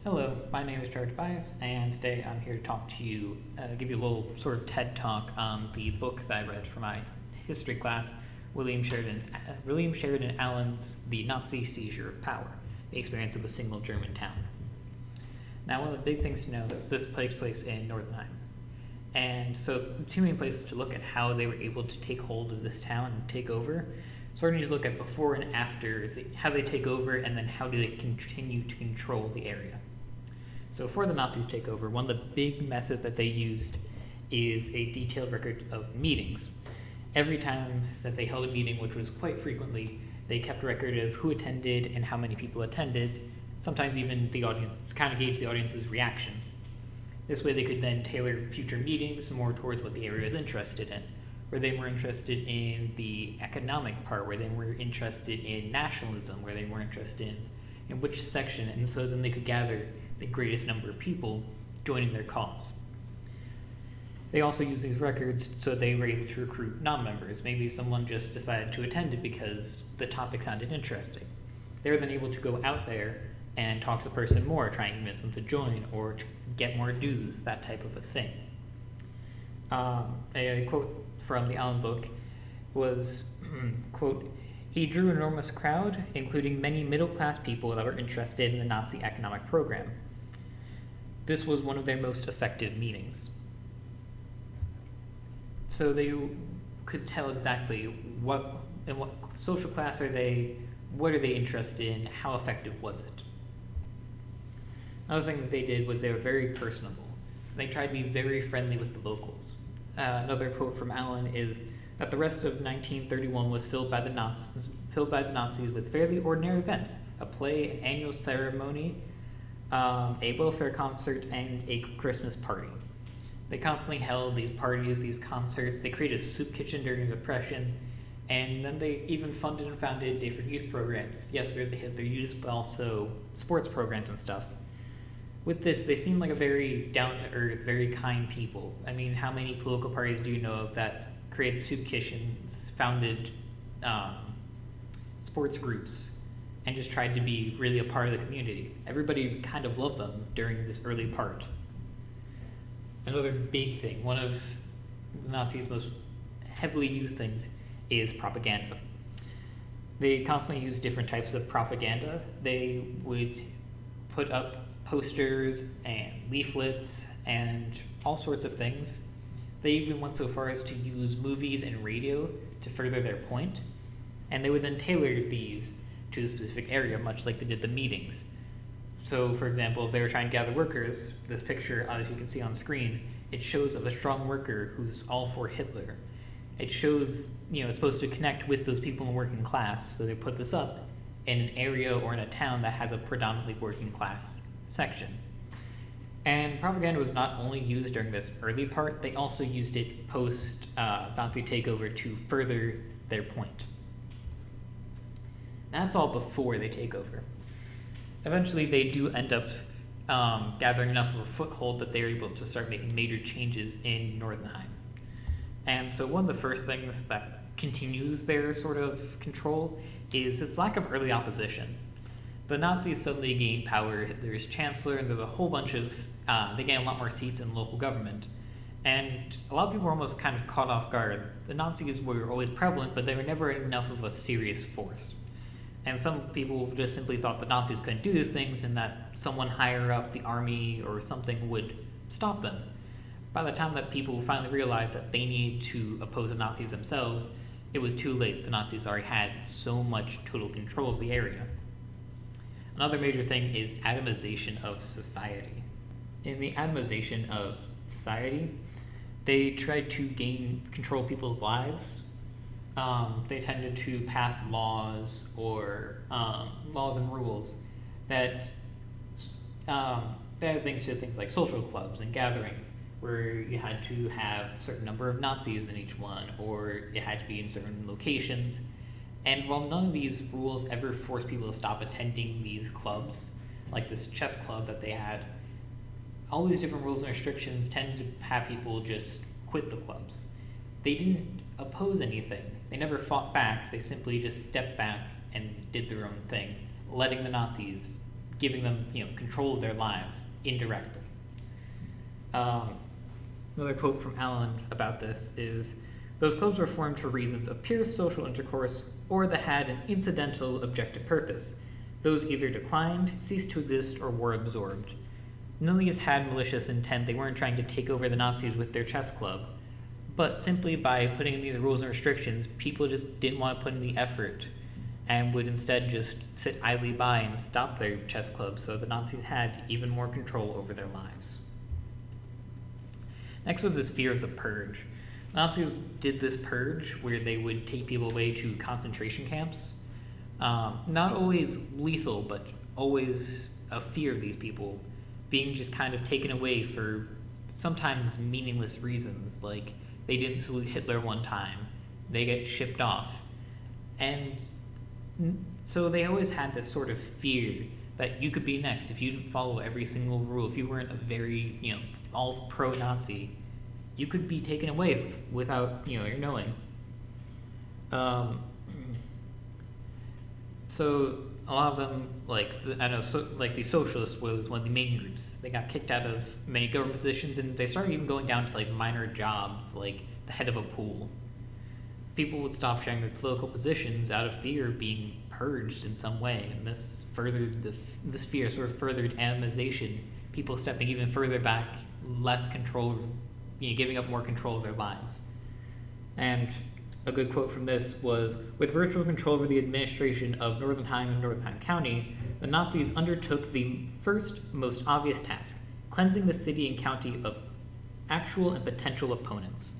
Hello, my name is Tobias, and today I'm here to talk to you, give you a little sort of TED talk on the book that I read for my history class, William Sheridan Allen's The Nazi Seizure of Power, the experience of a single German town. Now, one of the big things to know is this takes place in Northenheim. And so two main places to look at how they were able to take hold of this town and take over. So we're going to look at before and after, how they take over, and then how do they continue to control the area. So before the Nazis take over, one of the big methods that they used is a detailed record of meetings. Every time that they held a meeting, which was quite frequently, they kept a record of who attended and how many people attended, sometimes even the audience, kind of gauge the audience's reaction. This way they could then tailor future meetings more towards what the area was interested in. Where they were interested in the economic part, where they were interested in nationalism, where they were interested in which section, and so then they could gather the greatest number of people joining their cause. They also used these records so they were able to recruit non-members. Maybe someone just decided to attend it because the topic sounded interesting. They were then able to go out there and talk to the person more, try and convince them to join or to get more dues, that type of a thing. A quote from the Allen book was, quote, "He drew an enormous crowd, including many middle-class people that were interested in the Nazi economic program. This was one of their most effective meetings." So they could tell exactly what social class are they, what are they interested in, how effective was it. Another thing that they did was they were very personable. They tried to be very friendly with the locals. Another quote from Allen is that the rest of 1931 was filled by the Nazis with fairly ordinary events: a play, an annual ceremony, a welfare concert, and a Christmas party. They constantly held these parties, these concerts. They created a soup kitchen during the Depression, and then they even funded and founded different youth programs. Yes, they had their youth, but also sports programs and stuff. With this, they seem like a very down-to-earth, very kind people. I mean, how many political parties do you know of that created soup kitchens, founded sports groups, and just tried to be really a part of the community? Everybody kind of loved them during this early part. Another big thing, one of the Nazis' most heavily used things, is propaganda. They constantly used different types of propaganda. They would put up posters and leaflets and all sorts of things. They even went so far as to use movies and radio to further their point, and they would then tailor these to a specific area, much like they did the meetings. So, for example, if they were trying to gather workers, this picture, as you can see on screen, it shows of a strong worker who's all for Hitler. It shows, it's supposed to connect with those people in the working class, so they put this up in an area or in a town that has a predominantly working class section. And propaganda was not only used during this early part, they also used it post-Nazi takeover to further their point. That's all before they take over. Eventually, they do end up gathering enough of a foothold that they're able to start making major changes in Northenheim. And so one of the first things that continues their sort of control is this lack of early opposition. The Nazis suddenly gain power. There's chancellor, and there's a whole bunch of, they gain a lot more seats in local government. And a lot of people were almost kind of caught off guard. The Nazis were always prevalent, but they were never enough of a serious force. And some people just simply thought the Nazis couldn't do these things and that someone higher up, the army or something, would stop them. By the time that people finally realized that they needed to oppose the Nazis themselves, it was too late. The Nazis already had so much total control of the area. Another major thing is atomization of society. In the atomization of society, they tried to control people's lives. They tended to pass laws or laws and rules that had things to things like social clubs and gatherings, where you had to have a certain number of Nazis in each one, or it had to be in certain locations. And while none of these rules ever forced people to stop attending these clubs, like this chess club that they had, all these different rules and restrictions tended to have people just quit the clubs. They didn't oppose anything. They never fought back. They simply just stepped back and did their own thing, letting the Nazis giving them, control of their lives indirectly. Another quote from Allen about this is, "Those clubs were formed for reasons of pure social intercourse or that had an incidental objective purpose. Those either declined, ceased to exist, or were absorbed. None of these had malicious intent. They weren't trying to take over the Nazis with their chess club. But simply by putting in these rules and restrictions, people just didn't want to put in the effort and would instead just sit idly by and stop their chess club, so the Nazis had even more control over their lives." Next was this fear of the purge. Nazis did this purge where they would take people away to concentration camps. Not always lethal, but always a fear of these people being just kind of taken away for sometimes meaningless reasons, like they didn't salute Hitler one time, they get shipped off. And so they always had this sort of fear that you could be next if you didn't follow every single rule. If you weren't a very, all pro-Nazi, you could be taken away without, your knowing. So a lot of them, the socialists was one of the main groups. They got kicked out of many government positions, and they started even going down to minor jobs, like the head of a pool. People would stop sharing their political positions out of fear of being purged in some way, and this fear sort of furthered atomization. People stepping even further back, less control, giving up more control of their lives. And a good quote from this was, "With virtual control over the administration of Northenheim and Northenheim County, the Nazis undertook the first, most obvious task, cleansing the city and county of actual and potential opponents.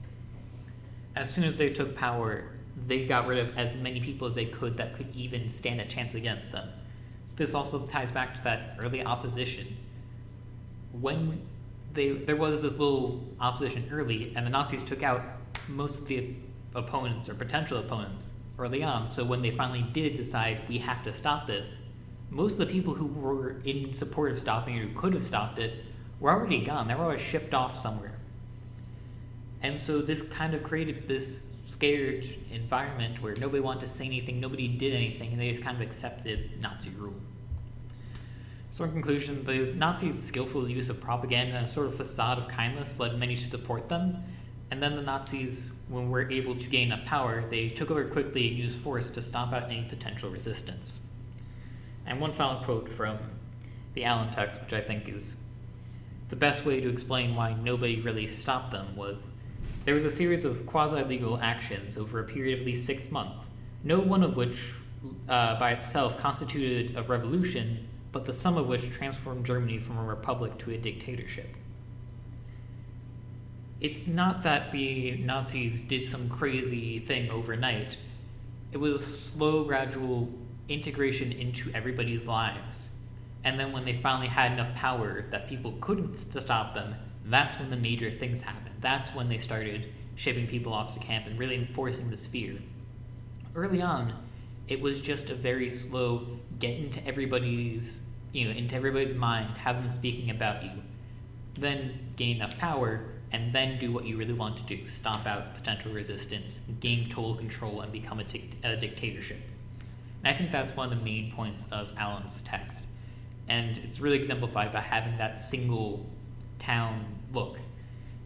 As soon as they took power, they got rid of as many people as they could that could even stand a chance against them." This also ties back to that early opposition. When there was this little opposition early, and the Nazis took out most of the opponents or potential opponents early on, so when they finally did decide we have to stop this, most of the people who were in support of stopping it, who could have stopped it, were already gone. They were already shipped off somewhere. And so this kind of created this scared environment where nobody wanted to say anything, nobody did anything, and they just kind of accepted Nazi rule. So in conclusion, the Nazis' skillful use of propaganda and a sort of facade of kindness led many to support them, and then the Nazis, when were able to gain enough power, they took over quickly and used force to stomp out any potential resistance. And one final quote from the Allen text, which I think is the best way to explain why nobody really stopped them, was, "There was a series of quasi-legal actions over a period of at least 6 months, no one of which by itself constituted a revolution, but the sum of which transformed Germany from a republic to a dictatorship." It's not that the Nazis did some crazy thing overnight. It was slow, gradual integration into everybody's lives. And then when they finally had enough power that people couldn't stop them, that's when the major things happened. That's when they started shipping people off to camp and really enforcing this fear. Early on, it was just a very slow get into everybody's mind, have them speaking about you, then gain enough power, and then do what you really want to do, stomp out potential resistance, gain total control, and become a dictatorship. And I think that's one of the main points of Allen's text. And it's really exemplified by having that single town look,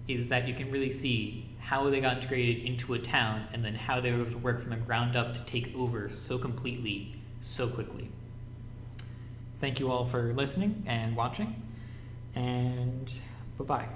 is that you can really see how they got integrated into a town and then how they were able to work from the ground up to take over so completely, so quickly. Thank you all for listening and watching, and bye-bye.